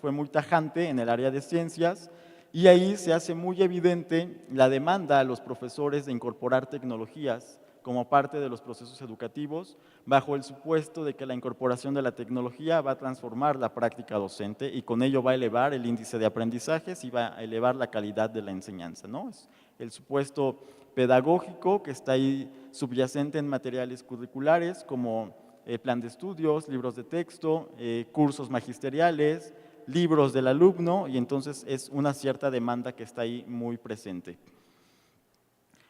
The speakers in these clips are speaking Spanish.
fue muy tajante en el área de ciencias y ahí se hace muy evidente la demanda a los profesores de incorporar tecnologías como parte de los procesos educativos, bajo el supuesto de que la incorporación de la tecnología va a transformar la práctica docente y con ello va a elevar el índice de aprendizajes y va a elevar la calidad de la enseñanza, ¿no? Es el supuesto pedagógico que está ahí subyacente en materiales curriculares como plan de estudios, libros de texto, cursos magisteriales, libros del alumno, y entonces es una cierta demanda que está ahí muy presente.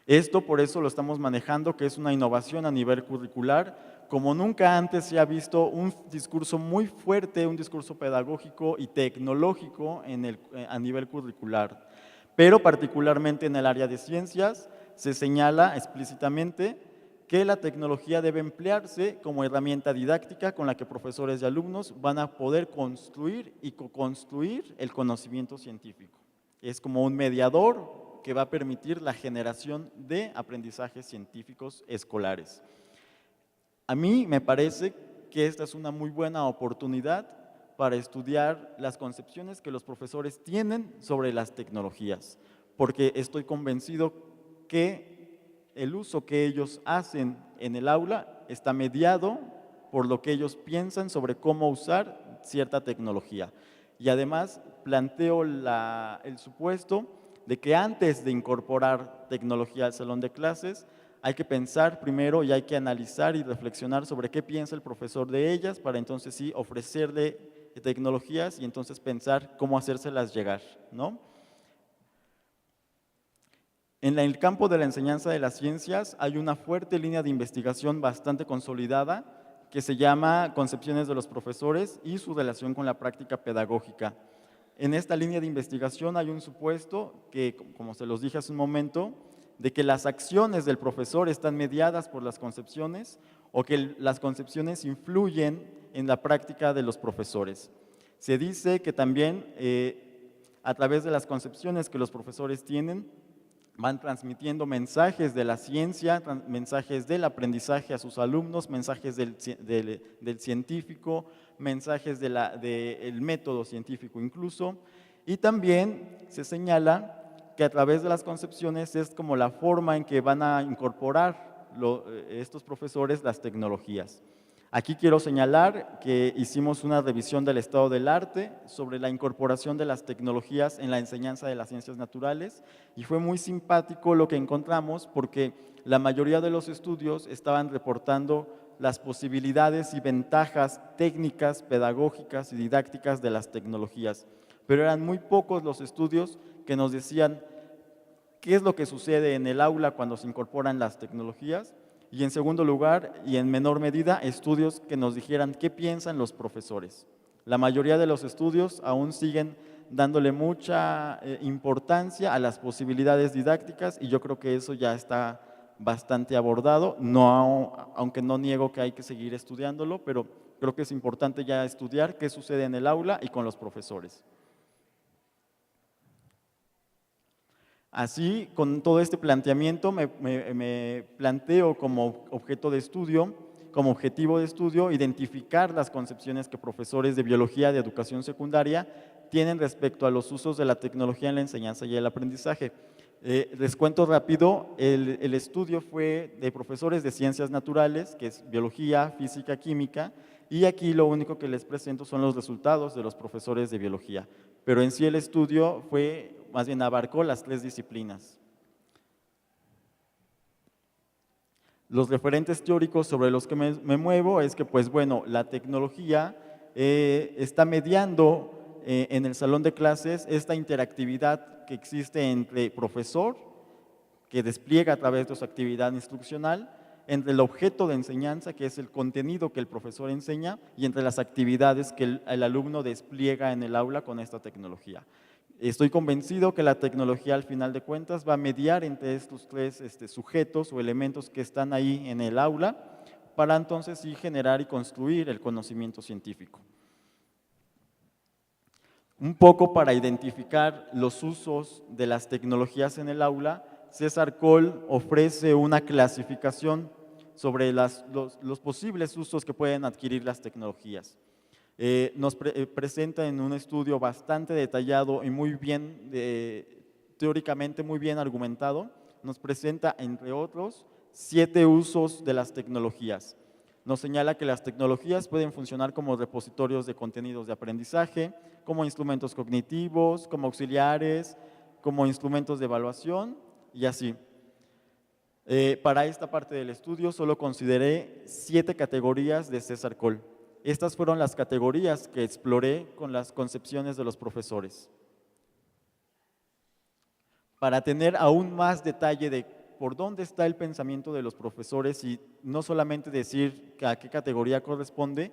Esto por eso lo estamos manejando, que es una innovación a nivel curricular. Como nunca antes se ha visto un discurso muy fuerte, un discurso pedagógico y tecnológico a nivel curricular. Pero particularmente en el área de ciencias se señala explícitamente que la tecnología debe emplearse como herramienta didáctica con la que profesores y alumnos van a poder construir y co-construir el conocimiento científico. Es como un mediador que va a permitir la generación de aprendizajes científicos escolares. A mí me parece que esta es una muy buena oportunidad para estudiar las concepciones que los profesores tienen sobre las tecnologías, porque estoy convencido que el uso que ellos hacen en el aula está mediado por lo que ellos piensan sobre cómo usar cierta tecnología. Y además planteo el supuesto de que antes de incorporar tecnología al salón de clases, hay que pensar primero y hay que analizar y reflexionar sobre qué piensa el profesor de ellas para entonces sí ofrecerle tecnologías y entonces pensar cómo hacérselas llegar, ¿no? En el campo de la enseñanza de las ciencias hay una fuerte línea de investigación bastante consolidada que se llama Concepciones de los profesores y su relación con la práctica pedagógica. En esta línea de investigación hay un supuesto que, como se los dije hace un momento, de que las acciones del profesor están mediadas por las concepciones o que las concepciones influyen en la práctica de los profesores. Se dice que también a través de las concepciones que los profesores tienen, van transmitiendo mensajes de la ciencia, mensajes del aprendizaje a sus alumnos, mensajes del científico, mensajes del método científico incluso, y también se señala que a través de las concepciones es como la forma en que van a incorporar estos profesores las tecnologías. Aquí quiero señalar que hicimos una revisión del estado del arte sobre la incorporación de las tecnologías en la enseñanza de las ciencias naturales y fue muy simpático lo que encontramos porque la mayoría de los estudios estaban reportando las posibilidades y ventajas técnicas, pedagógicas y didácticas de las tecnologías, pero eran muy pocos los estudios que nos decían qué es lo que sucede en el aula cuando se incorporan las tecnologías. Y en segundo lugar, y en menor medida, estudios que nos dijeran qué piensan los profesores. La mayoría de los estudios aún siguen dándole mucha importancia a las posibilidades didácticas y yo creo que eso ya está bastante abordado, aunque no niego que hay que seguir estudiándolo, pero creo que es importante ya estudiar qué sucede en el aula y con los profesores. Así, con todo este planteamiento, me planteo como objeto de estudio, como objetivo de estudio, identificar las concepciones que profesores de biología de educación secundaria tienen respecto a los usos de la tecnología en la enseñanza y el aprendizaje. Les cuento rápido, el estudio fue de profesores de ciencias naturales, que es biología, física, química, y aquí lo único que les presento son los resultados de los profesores de biología. Pero en sí el estudio más bien abarcó las 3 disciplinas. Los referentes teóricos sobre los que me muevo es que, pues bueno, la tecnología está mediando en el salón de clases esta interactividad que existe entre profesor, que despliega a través de su actividad instruccional, entre el objeto de enseñanza, que es el contenido que el profesor enseña, y entre las actividades que el alumno despliega en el aula con esta tecnología. Estoy convencido que la tecnología, al final de cuentas, va a mediar entre estos 3 sujetos o elementos que están ahí en el aula para entonces sí generar y construir el conocimiento científico. Un poco para identificar los usos de las tecnologías en el aula, César Coll ofrece una clasificación sobre los posibles usos que pueden adquirir las tecnologías. Presenta en un estudio bastante detallado y muy bien, teóricamente muy bien argumentado, nos presenta, entre otros, 7 usos de las tecnologías. Nos señala que las tecnologías pueden funcionar como repositorios de contenidos de aprendizaje, como instrumentos cognitivos, como auxiliares, como instrumentos de evaluación y así. Para esta parte del estudio solo consideré 7 categorías de César Coll. Estas fueron las categorías que exploré con las concepciones de los profesores. Para tener aún más detalle de por dónde está el pensamiento de los profesores y no solamente decir a qué categoría corresponde,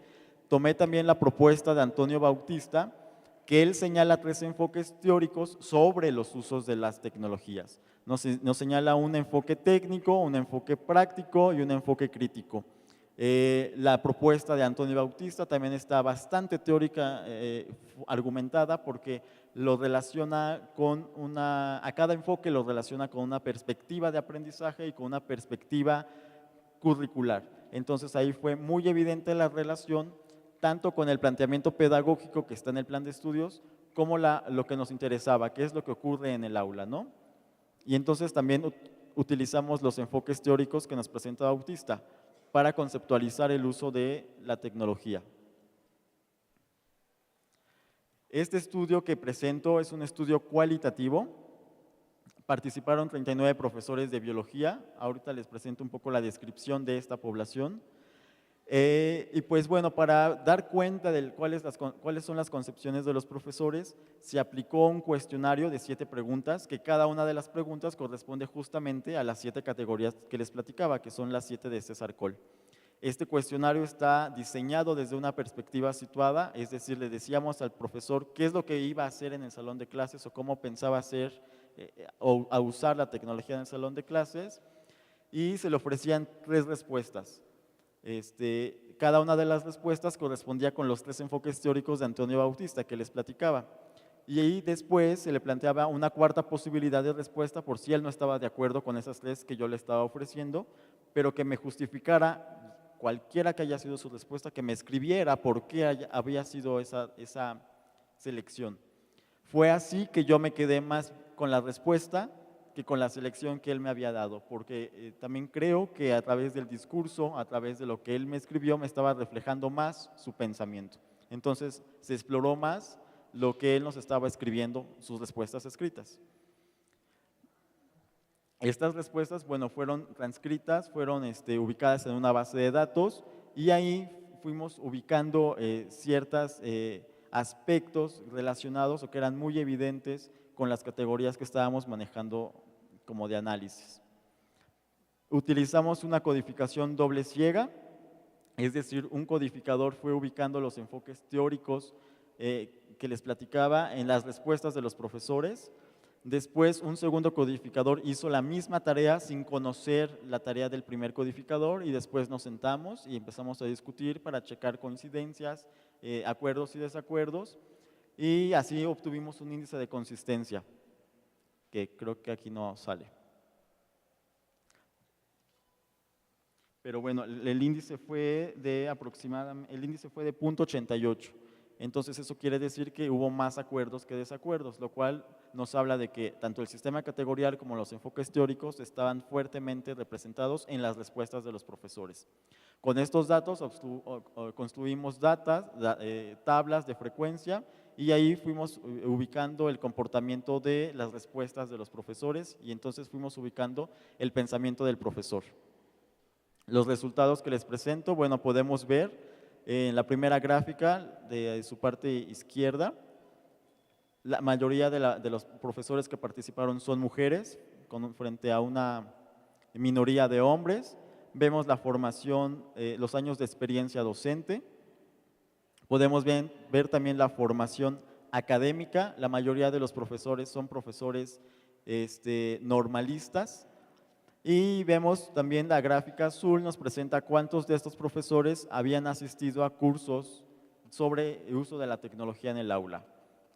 tomé también la propuesta de Antonio Bautista, que él señala 3 enfoques teóricos sobre los usos de las tecnologías. Nos señala un enfoque técnico, un enfoque práctico y un enfoque crítico. La propuesta de Antonio Bautista también está bastante teórica, argumentada, porque lo relaciona con a cada enfoque lo relaciona con una perspectiva de aprendizaje y con una perspectiva curricular. Entonces ahí fue muy evidente la relación tanto con el planteamiento pedagógico que está en el plan de estudios, como lo que nos interesaba, qué es lo que ocurre en el aula, ¿no? Y entonces también utilizamos los enfoques teóricos que nos presenta Bautista para conceptualizar el uso de la tecnología. Este estudio que presento es un estudio cualitativo. Participaron 39 profesores de biología. Ahorita les presento un poco la descripción de esta población. Y pues bueno, para dar cuenta de cuáles son las concepciones de los profesores, se aplicó un cuestionario de 7 preguntas, que cada una de las preguntas corresponde justamente a las 7 categorías que les platicaba, que son las 7 de César Coll. Este cuestionario está diseñado desde una perspectiva situada, es decir, le decíamos al profesor qué es lo que iba a hacer en el salón de clases o cómo pensaba hacer o a usar la tecnología en el salón de clases, y se le ofrecían 3 respuestas. Cada una de las respuestas correspondía con los 3 enfoques teóricos de Antonio Bautista que les platicaba. Y ahí después se le planteaba una cuarta posibilidad de respuesta por si él no estaba de acuerdo con esas 3 que yo le estaba ofreciendo, pero que me justificara, cualquiera que haya sido su respuesta, que me escribiera por qué había sido esa selección. Fue así que yo me quedé más con la respuesta que con la selección que él me había dado, porque también creo que a través del discurso, a través de lo que él me escribió, me estaba reflejando más su pensamiento. Entonces se exploró más lo que él nos estaba escribiendo, sus respuestas escritas. Estas respuestas, bueno, fueron transcritas, fueron ubicadas en una base de datos, y ahí fuimos ubicando ciertos aspectos relacionados o que eran muy evidentes con las categorías que estábamos manejando como de análisis. Utilizamos una codificación doble ciega, es decir, un codificador fue ubicando los enfoques teóricos que les platicaba en las respuestas de los profesores. Después, un segundo codificador hizo la misma tarea sin conocer la tarea del primer codificador, y después nos sentamos y empezamos a discutir para checar coincidencias, acuerdos y desacuerdos, y así obtuvimos un índice de consistencia, que creo que aquí no sale. Pero bueno, el índice fue de aproximadamente, el índice fue de 0.88. Entonces eso quiere decir que hubo más acuerdos que desacuerdos, lo cual nos habla de que tanto el sistema categorial como los enfoques teóricos estaban fuertemente representados en las respuestas de los profesores. Con estos datos construimos tablas de frecuencia, y ahí fuimos ubicando el comportamiento de las respuestas de los profesores, y entonces fuimos ubicando el pensamiento del profesor. Los resultados que les presento, bueno, podemos ver en la primera gráfica de su parte izquierda, la mayoría de los profesores que participaron son mujeres, frente a una minoría de hombres. Vemos la formación, los años de experiencia docente. Podemos ver también la formación académica. La mayoría de los profesores son profesores normalistas. Y vemos también la gráfica azul, nos presenta cuántos de estos profesores habían asistido a cursos sobre el uso de la tecnología en el aula.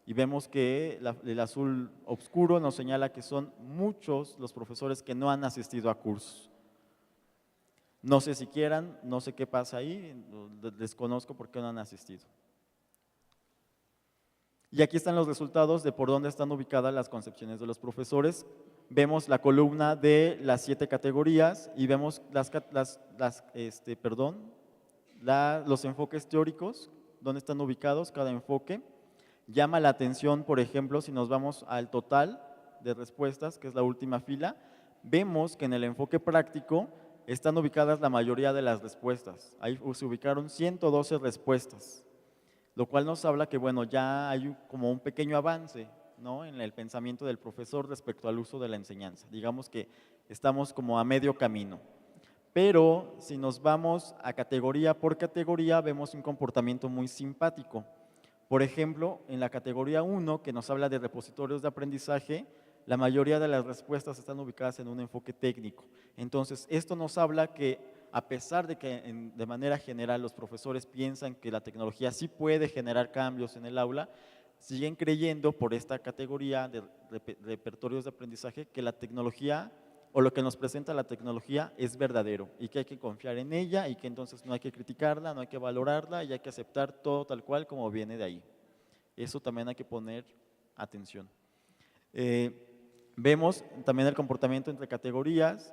Y vemos que el azul oscuro nos señala que son muchos los profesores que no han asistido a cursos. No sé si quieran, no sé qué pasa ahí, desconozco por qué no han asistido. Y aquí están los resultados de por dónde están ubicadas las concepciones de los profesores. Vemos la columna de las 7 categorías y vemos los enfoques teóricos, dónde están ubicados cada enfoque. Llama la atención, por ejemplo, si nos vamos al total de respuestas, que es la última fila, vemos que en el enfoque práctico están ubicadas la mayoría de las respuestas. Ahí se ubicaron 112 respuestas, lo cual nos habla que, bueno, ya hay como un pequeño avance, ¿no?, en el pensamiento del profesor respecto al uso de la enseñanza. Digamos que estamos como a medio camino. Pero si nos vamos a categoría por categoría, vemos un comportamiento muy simpático. Por ejemplo, en la categoría 1, que nos habla de repositorios de aprendizaje, la mayoría de las respuestas están ubicadas en un enfoque técnico. Entonces, esto nos habla que a pesar de que de manera general los profesores piensan que la tecnología sí puede generar cambios en el aula, siguen creyendo por esta categoría de repertorios de aprendizaje que la tecnología o lo que nos presenta la tecnología es verdadero y que hay que confiar en ella y que entonces no hay que criticarla, no hay que valorarla y hay que aceptar todo tal cual como viene de ahí. Eso también hay que poner atención. Vemos también el comportamiento entre categorías.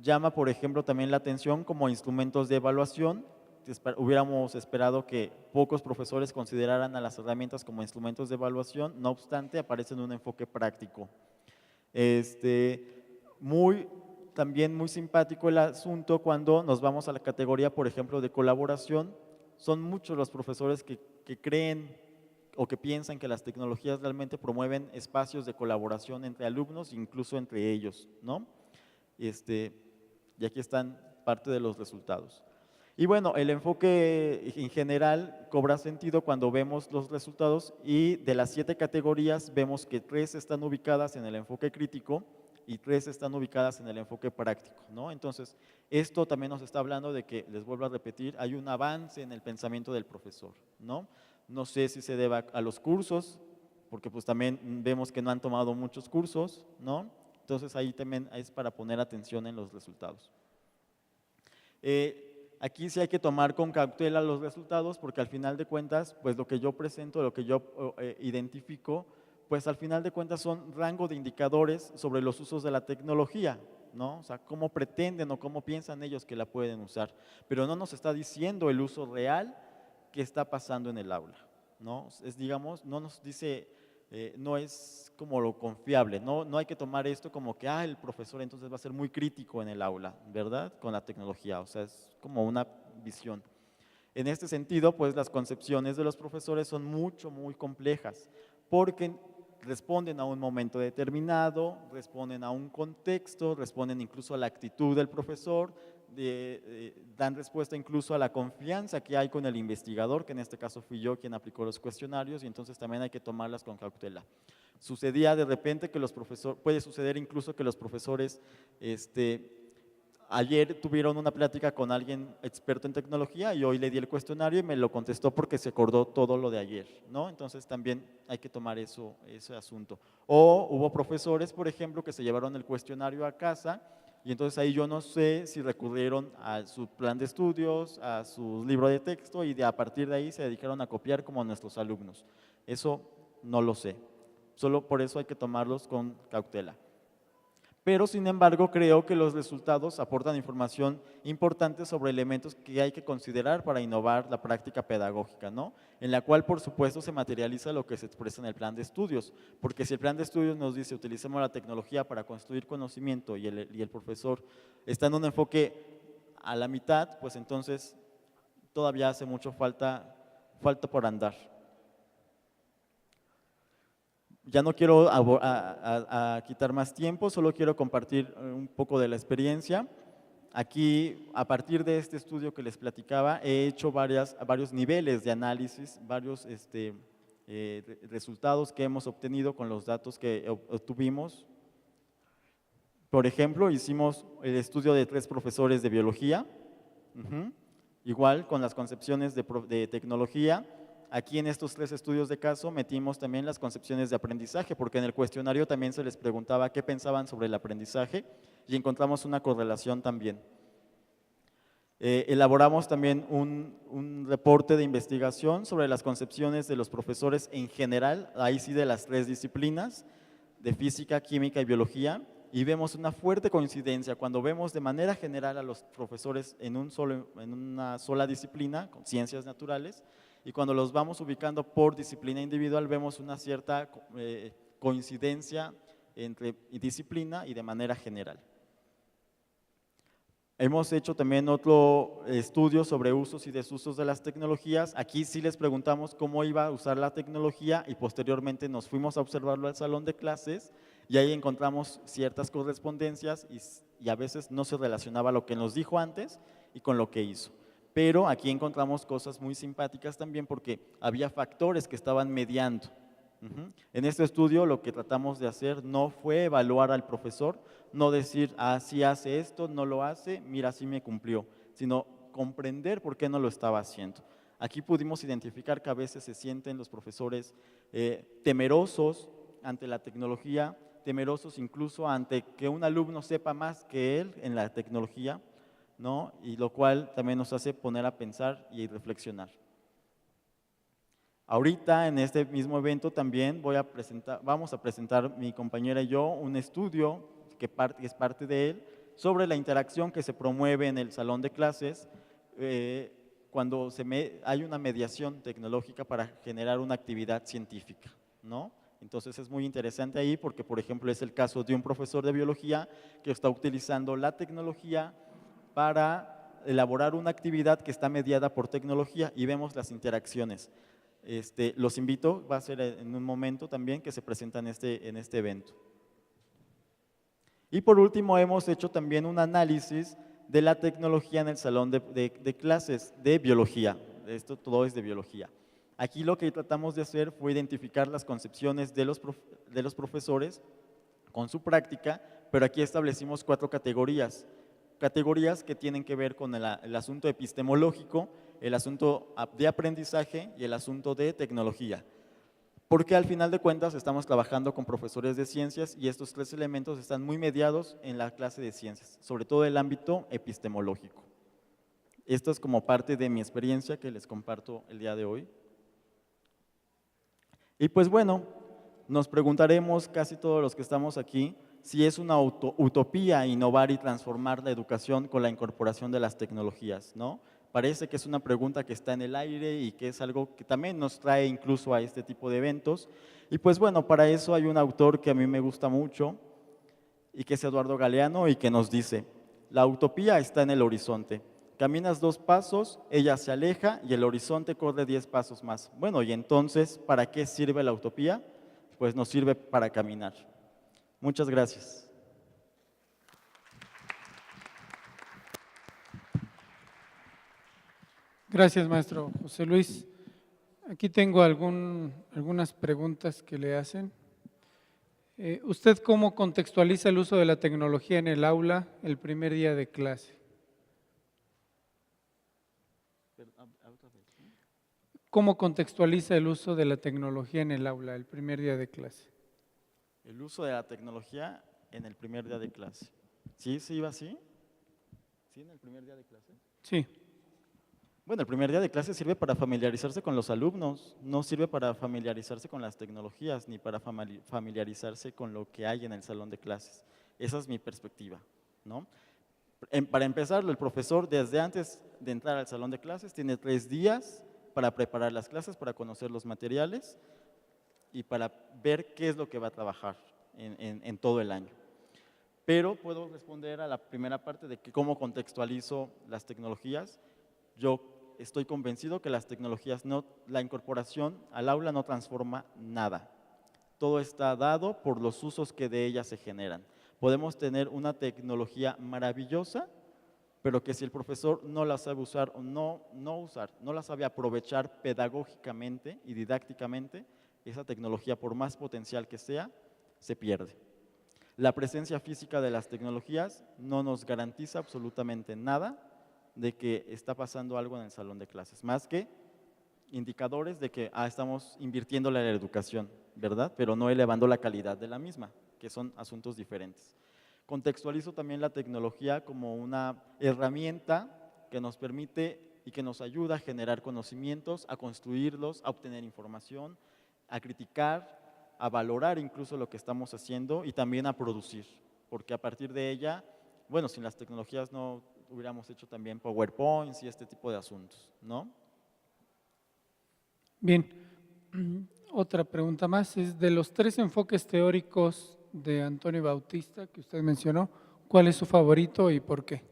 Llama, por ejemplo, también la atención como instrumentos de evaluación. Hubiéramos esperado que pocos profesores consideraran a las herramientas como instrumentos de evaluación, no obstante, aparece en un enfoque práctico. También muy simpático el asunto cuando nos vamos a la categoría, por ejemplo, de colaboración. Son muchos los profesores que creen o que piensan que las tecnologías realmente promueven espacios de colaboración entre alumnos, incluso entre ellos, ¿no? Y aquí están parte de los resultados. Y bueno, el enfoque en general cobra sentido cuando vemos los resultados y de las 7 categorías vemos que 3 están ubicadas en el enfoque crítico y 3 están ubicadas en el enfoque práctico, ¿no? Entonces, esto también nos está hablando de que, les vuelvo a repetir, hay un avance en el pensamiento del profesor, ¿no? No sé si se deba a los cursos, porque pues también vemos que no han tomado muchos cursos, ¿no? Entonces, ahí también es para poner atención en los resultados. Aquí sí hay que tomar con cautela los resultados porque al final de cuentas, pues lo que yo presento, lo que yo identifico, pues al final de cuentas son rango de indicadores sobre los usos de la tecnología, ¿no? O sea, cómo pretenden o cómo piensan ellos que la pueden usar, pero no nos está diciendo el uso real que está pasando en el aula, ¿no? Digamos, no nos dice, no es como lo confiable, no hay que tomar esto como que el profesor entonces va a ser muy crítico en el aula, ¿verdad? Con la tecnología, o sea, es como una visión. En este sentido, pues las concepciones de los profesores son muy complejas, porque responden a un momento determinado, responden a un contexto, responden incluso a la actitud del profesor, dan respuesta incluso a la confianza que hay con el investigador, que en este caso fui yo quien aplicó los cuestionarios, y entonces también hay que tomarlas con cautela. Sucedía de repente que los profesores, puede suceder incluso que los profesores, ayer tuvieron una plática con alguien experto en tecnología y hoy le di el cuestionario y me lo contestó porque se acordó todo lo de ayer, ¿no? Entonces también hay que tomar ese asunto. O hubo profesores, por ejemplo, que se llevaron el cuestionario a casa y entonces ahí yo no sé si recurrieron a su plan de estudios, a su libro de texto y a partir de ahí se dedicaron a copiar como nuestros alumnos. Eso no lo sé. Solo por eso hay que tomarlos con cautela. Pero, sin embargo, creo que los resultados aportan información importante sobre elementos que hay que considerar para innovar la práctica pedagógica, ¿no? En la cual, por supuesto, se materializa lo que se expresa en el plan de estudios, porque si el plan de estudios nos dice utilicemos la tecnología para construir conocimiento y el profesor está en un enfoque a la mitad, pues entonces todavía hace mucho falta por andar. Ya no quiero quitar más tiempo, solo quiero compartir un poco de la experiencia. Aquí, a partir de este estudio que les platicaba, he hecho varios niveles de análisis, varios resultados que hemos obtenido con los datos que obtuvimos. Por ejemplo, hicimos el estudio de 3 profesores de biología, igual con las concepciones de tecnología. Aquí en estos 3 estudios de caso metimos también las concepciones de aprendizaje, porque en el cuestionario también se les preguntaba qué pensaban sobre el aprendizaje y encontramos una correlación también. Elaboramos también un reporte de investigación sobre las concepciones de los profesores en general, ahí sí de las 3 disciplinas, de física, química y biología, y vemos una fuerte coincidencia cuando vemos de manera general a los profesores en una sola disciplina, con ciencias naturales, y cuando los vamos ubicando por disciplina individual vemos una cierta coincidencia entre disciplina y de manera general. Hemos hecho también otro estudio sobre usos y desusos de las tecnologías. Aquí sí les preguntamos cómo iba a usar la tecnología y posteriormente nos fuimos a observarlo al salón de clases y ahí encontramos ciertas correspondencias y a veces no se relacionaba lo que nos dijo antes y con lo que hizo. Pero aquí encontramos cosas muy simpáticas también porque había factores que estaban mediando. En este estudio lo que tratamos de hacer no fue evaluar al profesor, no decir, ah, sí hace esto, no lo hace, mira, sí me cumplió, sino comprender por qué no lo estaba haciendo. Aquí pudimos identificar que a veces se sienten los profesores temerosos ante la tecnología, temerosos incluso ante que un alumno sepa más que él en la tecnología, ¿no? Y lo cual también nos hace poner a pensar y reflexionar. Ahorita en este mismo evento también vamos a presentar mi compañera y yo un estudio que es parte de él sobre la interacción que se promueve en el salón de clases cuando hay una mediación tecnológica para generar una actividad científica, ¿no? Entonces es muy interesante ahí porque, por ejemplo, es el caso de un profesor de biología que está utilizando la tecnología para elaborar una actividad que está mediada por tecnología y vemos las interacciones. Los invito, va a ser en un momento también que se presenta en este evento. Y por último hemos hecho también un análisis de la tecnología en el salón de clases de biología. Esto todo es de biología. Aquí lo que tratamos de hacer fue identificar las concepciones de los profesores con su práctica, pero aquí establecimos 4 categorías. Categorías que tienen que ver con el asunto epistemológico, el asunto de aprendizaje y el asunto de tecnología. Porque al final de cuentas estamos trabajando con profesores de ciencias y estos 3 elementos están muy mediados en la clase de ciencias, sobre todo el ámbito epistemológico. Esto es como parte de mi experiencia que les comparto el día de hoy. Y pues bueno, nos preguntaremos casi todos los que estamos aquí si es una utopía innovar y transformar la educación con la incorporación de las tecnologías, ¿no? Parece que es una pregunta que está en el aire y que es algo que también nos trae incluso a este tipo de eventos. Y pues bueno, para eso hay un autor que a mí me gusta mucho y que es Eduardo Galeano y que nos dice, la utopía está en el horizonte. Caminas 2 pasos, ella se aleja y el horizonte corre 10 pasos más. Bueno, y entonces, ¿para qué sirve la utopía? Pues nos sirve para caminar. Muchas gracias. Gracias, maestro José Luis. Aquí tengo algunas preguntas que le hacen. ¿Usted cómo contextualiza el uso de la tecnología en el aula el primer día de clase? ¿Cómo contextualiza el uso de la tecnología en el aula el primer día de clase? El uso de la tecnología en el primer día de clase. ¿Sí iba así? ¿Sí en el primer día de clase? Sí. Bueno, el primer día de clase sirve para familiarizarse con los alumnos, no sirve para familiarizarse con las tecnologías ni para familiarizarse con lo que hay en el salón de clases. Esa es mi perspectiva, ¿no? Para empezar, el profesor desde antes de entrar al salón de clases tiene 3 días para preparar las clases, para conocer los materiales y para ver qué es lo que va a trabajar en todo el año. Pero puedo responder a la primera parte de que cómo contextualizo las tecnologías. Yo estoy convencido que las tecnologías, la incorporación al aula no transforma nada. Todo está dado por los usos que de ellas se generan. Podemos tener una tecnología maravillosa, pero que si el profesor no la sabe usar o no la sabe aprovechar pedagógicamente y didácticamente, esa tecnología, por más potencial que sea, se pierde. La presencia física de las tecnologías no nos garantiza absolutamente nada de que está pasando algo en el salón de clases, más que indicadores de que estamos invirtiéndole en la educación, ¿verdad? Pero no elevando la calidad de la misma, que son asuntos diferentes. Contextualizo también la tecnología como una herramienta que nos permite y que nos ayuda a generar conocimientos, a construirlos, a obtener información, a criticar, a valorar incluso lo que estamos haciendo y también a producir, porque a partir de ella, bueno, sin las tecnologías no hubiéramos hecho también PowerPoints y este tipo de asuntos, ¿no? Bien, otra pregunta más es, de los 3 enfoques teóricos de Antonio Bautista que usted mencionó, ¿cuál es su favorito y por qué?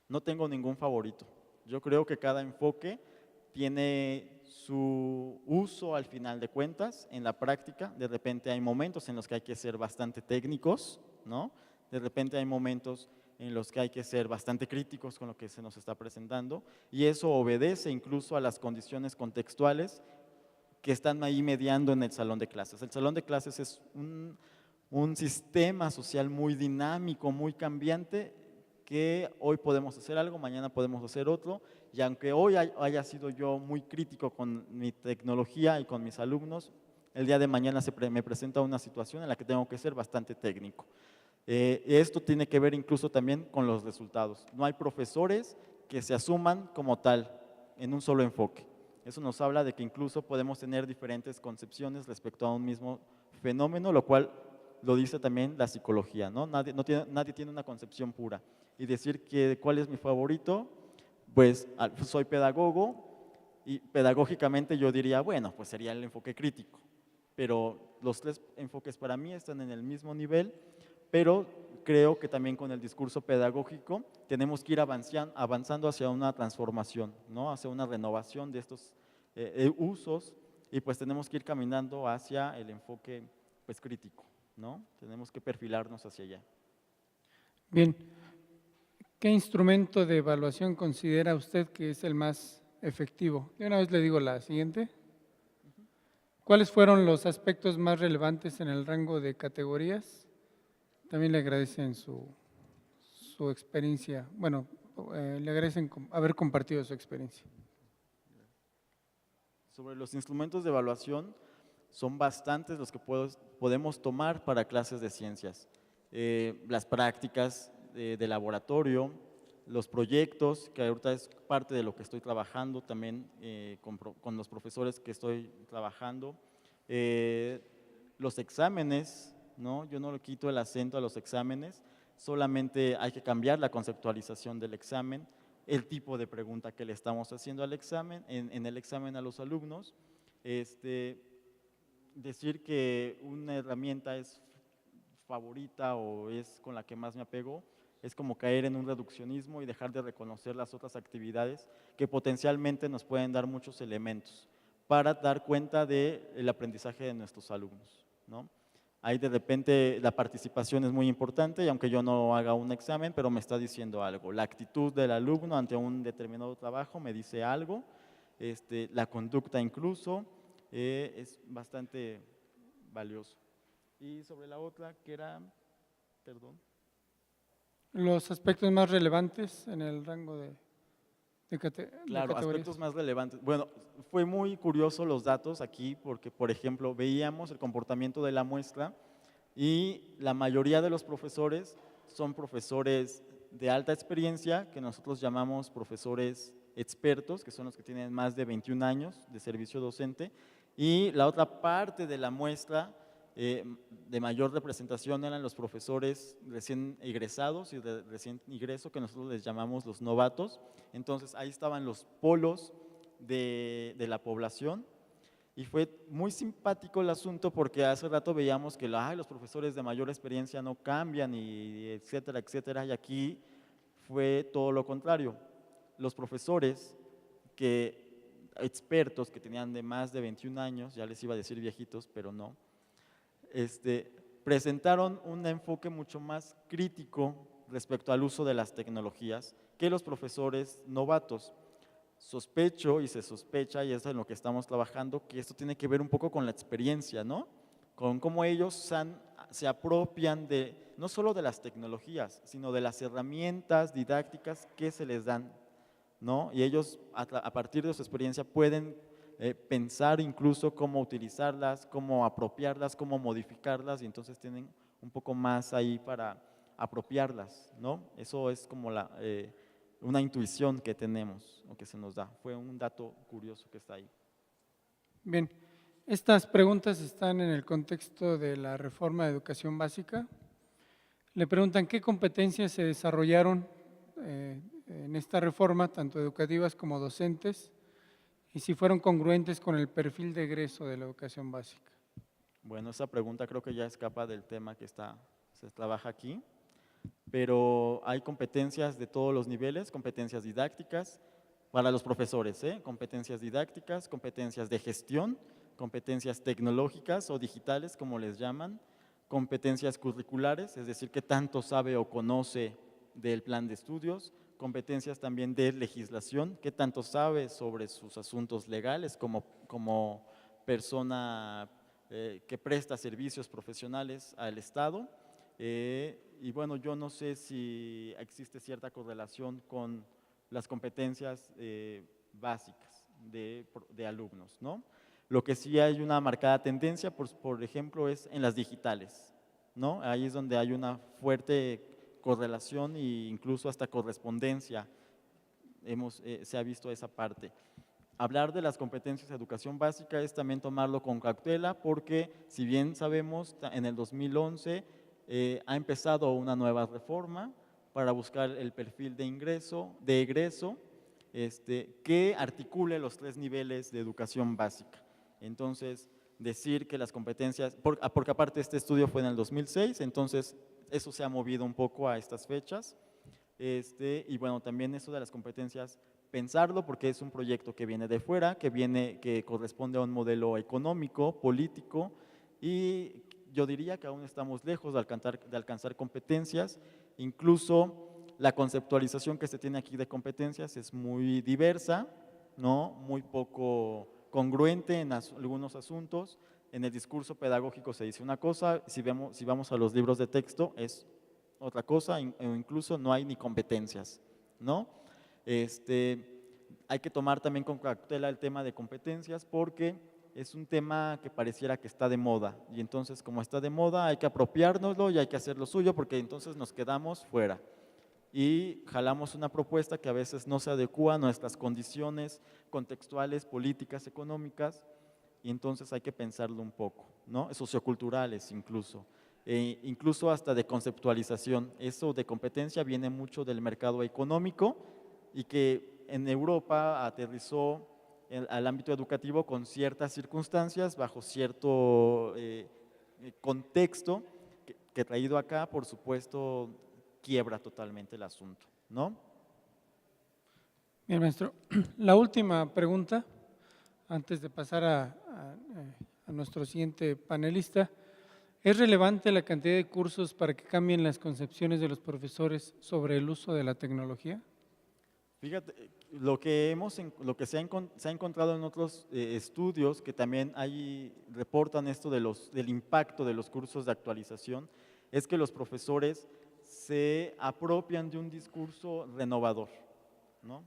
No tengo ningún favorito. Yo creo que cada enfoque tiene su uso al final de cuentas en la práctica. De repente hay momentos en los que hay que ser bastante técnicos, ¿no? De repente hay momentos en los que hay que ser bastante críticos con lo que se nos está presentando y eso obedece incluso a las condiciones contextuales que están ahí mediando en el salón de clases. El salón de clases es un sistema social muy dinámico, muy cambiante, que hoy podemos hacer algo, mañana podemos hacer otro, y aunque hoy haya sido yo muy crítico con mi tecnología y con mis alumnos, el día de mañana me presenta una situación en la que tengo que ser bastante técnico. Esto tiene que ver incluso también con los resultados. No hay profesores que se asuman como tal, en un solo enfoque. Eso nos habla de que incluso podemos tener diferentes concepciones respecto a un mismo fenómeno, lo cual lo dice también la psicología, ¿no? Nadie tiene una concepción pura. Y decir que cuál es mi favorito, pues soy pedagogo y pedagógicamente yo diría, bueno, pues sería el enfoque crítico. Pero los 3 enfoques para mí están en el mismo nivel, pero creo que también con el discurso pedagógico tenemos que ir avanzando hacia una transformación, ¿no? Hacia una renovación de estos usos y pues tenemos que ir caminando hacia el enfoque pues crítico, ¿no? Tenemos que perfilarnos hacia allá. Bien, ¿qué instrumento de evaluación considera usted que es el más efectivo? De una vez le digo la siguiente. ¿Cuáles fueron los aspectos más relevantes en el rango de categorías? También le agradecen su experiencia, bueno, le agradecen haber compartido su experiencia. Sobre los instrumentos de evaluación, son bastantes los que podemos tomar para clases de ciencias. Las prácticas de laboratorio, los proyectos, que ahorita es parte de lo que estoy trabajando también con los profesores que estoy trabajando, los exámenes, ¿no? Yo no le quito el acento a los exámenes, solamente hay que cambiar la conceptualización del examen, el tipo de pregunta que le estamos haciendo al examen, en el examen a los alumnos, decir que una herramienta es favorita o es con la que más me apego, es como caer en un reduccionismo y dejar de reconocer las otras actividades que potencialmente nos pueden dar muchos elementos para dar cuenta del aprendizaje de nuestros alumnos, ¿no? Ahí de repente la participación es muy importante y aunque yo no haga un examen, pero me está diciendo algo. La actitud del alumno ante un determinado trabajo me dice algo, la conducta incluso es bastante valioso. Y sobre la otra, que era, perdón. Los aspectos más relevantes en el rango de Claro, categorías. aspectos más relevantes. Bueno, fue muy curioso los datos aquí porque, por ejemplo, veíamos el comportamiento de la muestra y la mayoría de los profesores son profesores de alta experiencia, que nosotros llamamos profesores expertos, que son los que tienen más de 21 años de servicio docente, y la otra parte de la muestra de mayor representación eran los profesores recién egresados y de recién ingreso, que nosotros les llamamos los novatos. Entonces ahí estaban los polos de la población y fue muy simpático el asunto porque hace rato veíamos que los profesores de mayor experiencia no cambian y etcétera, etcétera, y aquí fue todo lo contrario. Los profesores expertos que tenían de más de 21 años, ya les iba a decir viejitos, pero no, presentaron un enfoque mucho más crítico respecto al uso de las tecnologías que los profesores novatos. Sospecho y se sospecha, y es en lo que estamos trabajando, que esto tiene que ver un poco con la experiencia, ¿no? Con cómo ellos se apropian no solo de las tecnologías, sino de las herramientas didácticas que se les dan, ¿no? Y ellos a partir de su experiencia pueden pensar incluso cómo utilizarlas, cómo apropiarlas, cómo modificarlas, y entonces tienen un poco más ahí para apropiarlas, ¿no? Eso es como una intuición que tenemos o que se nos da. Fue un dato curioso que está ahí. Bien, estas preguntas están en el contexto de la reforma de educación básica. Le preguntan qué competencias se desarrollaron en esta reforma, tanto educativas como docentes, y si fueron congruentes con el perfil de egreso de la educación básica. Bueno, esa pregunta creo que ya escapa del tema que se trabaja aquí, pero hay competencias de todos los niveles, competencias didácticas para los profesores, competencias didácticas, competencias de gestión, competencias tecnológicas o digitales, como les llaman, competencias curriculares, es decir, qué tanto sabe o conoce del plan de estudios, competencias también de legislación, qué tanto sabe sobre sus asuntos legales como persona que presta servicios profesionales al Estado. Y bueno, yo no sé si existe cierta correlación con las competencias básicas de alumnos, ¿no? Lo que sí hay una marcada tendencia, por ejemplo, es en las digitales, ¿no? Ahí es donde hay una fuerte correlación e incluso hasta correspondencia. Se ha visto esa parte. Hablar de las competencias de educación básica es también tomarlo con cautela porque, si bien sabemos, en el 2011 ha empezado una nueva reforma para buscar el perfil de egreso, que articule los 3 niveles de educación básica. Entonces, decir que las competencias, porque aparte este estudio fue en el 2006, entonces eso se ha movido un poco a estas fechas. Y bueno, también eso de las competencias, pensarlo porque es un proyecto que viene de fuera, que corresponde a un modelo económico, político, y yo diría que aún estamos lejos de alcanzar competencias. Incluso la conceptualización que se tiene aquí de competencias es muy diversa, ¿no? Muy poco congruente en algunos asuntos. En el discurso pedagógico se dice una cosa, si vamos a los libros de texto es otra cosa, o incluso no hay ni competencias, ¿no? Hay que tomar también con cautela el tema de competencias porque es un tema que pareciera que está de moda, y entonces como está de moda hay que apropiárnoslo y hay que hacer lo suyo porque entonces nos quedamos fuera y jalamos una propuesta que a veces no se adecua a nuestras condiciones contextuales, políticas, económicas, y entonces hay que pensarlo un poco, ¿no? Socioculturales incluso. Incluso hasta de conceptualización. Eso de competencia viene mucho del mercado económico y que en Europa aterrizó al ámbito educativo con ciertas circunstancias, bajo cierto contexto, que traído acá, por supuesto, quiebra totalmente el asunto, ¿no? Bien, maestro. La última pregunta, antes de pasar a nuestro siguiente panelista. ¿Es relevante la cantidad de cursos para que cambien las concepciones de los profesores sobre el uso de la tecnología? Fíjate, lo que se ha encontrado en otros estudios que también reportan esto del impacto de los cursos de actualización, es que los profesores se apropian de un discurso renovador, ¿no?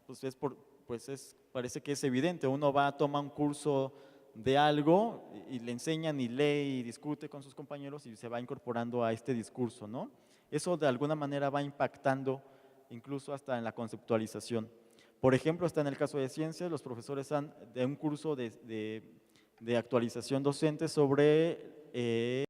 Parece que es evidente, uno toma un curso de algo y le enseñan y lee y discute con sus compañeros y se va incorporando a este discurso, ¿no? Eso de alguna manera va impactando incluso hasta en la conceptualización. Por ejemplo, hasta en el caso de ciencias, los profesores han de un curso de actualización docente sobre